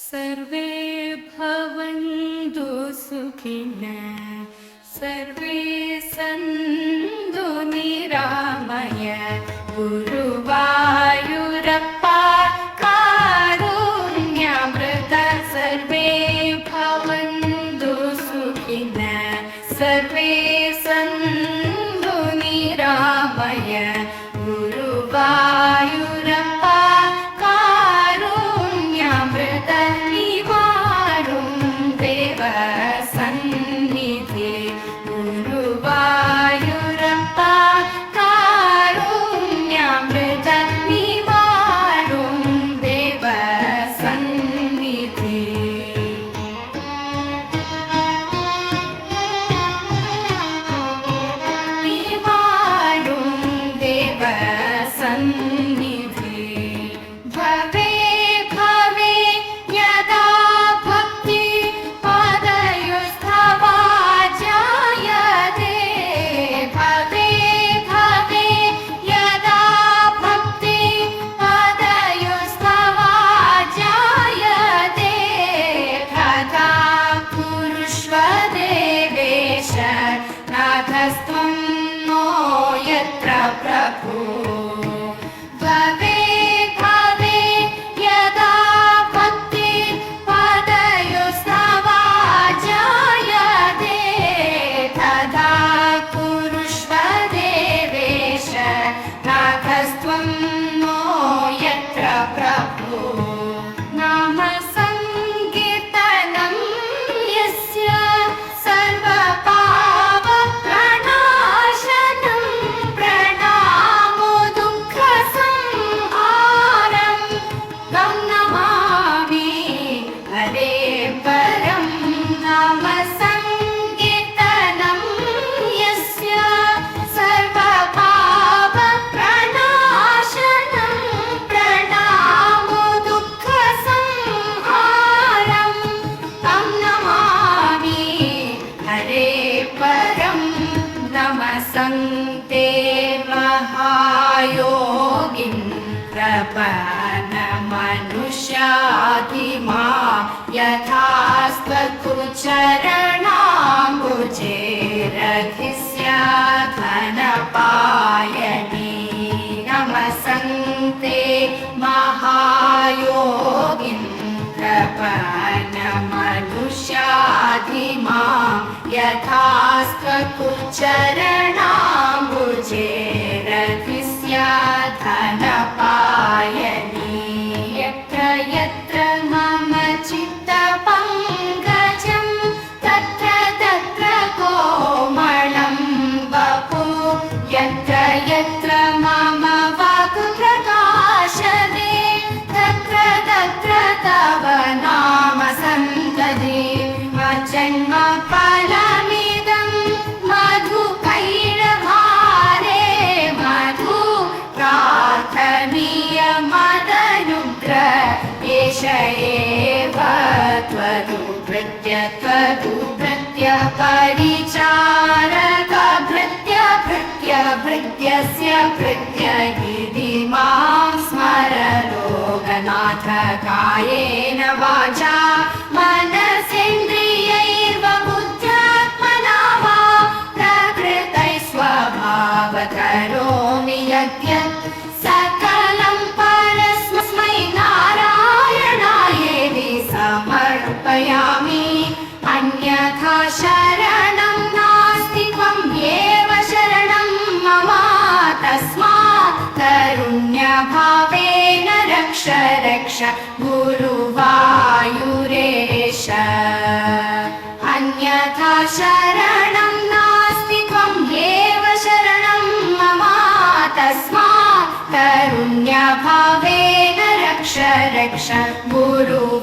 सर्वे भवन्तु सुखिनः सर्वे सन्तु निरामयाः गुरुवायुरप्पा कारुण्यामृतः सर्वे भवन्तु सुखिनः सर्वे सन्तु निरामयाः गुरुवायुरप्पा नाथस्त्वं नो यत्र प्रभु भवे भवे यदा भक्ति पादयोस्तवा जायते तदा कुरुष्व देवेश नाथस्त्वं नो यत्र प्रभु नाम संकीर्तनं यस्य संते महायोगीन्द्र मनुष्यादिमा यथास्तु चरणाम्बुजे रघिस्याधनपायनी नमः संते महायोगीन्द्र मनुष्यादिमा यथास्तु चरणाम्बुजे रघिस्याधनपायनी यत्र यत्र मम चित्तपङ्कजं तत्र तत्र कोमलं वपु यत्र यत्र मम वाक् प्रकाशते तत्र तत्र तव नाम सन्तते जन्म फलमिदं मधुकैरभारे मधु प्रार्थनीयमदनुग्रह एष एव त्वदुभृत्य परिचारक भृत्यस्य भृत्य इति मां स्मर लोकनाथ कायेन वाचा मनसेन्द्रियैर्बुद्ध्यात्मना वा प्रकृतैः स्वभावकरोमि यद्यत् सकलं परस्मै नारायणायेति समर्पयामि अन्यथा शरणं नास्ति त्वमेव शरणं मम तस्मात् कारुण्यभावेन रक्ष रक्ष गुरुवायुरेश अन्यथा शरणं नास्ति त्वमेव शरणं मम तस्मात् कारुण्यभावेन रक्ष रक्ष गुरुवायुरेश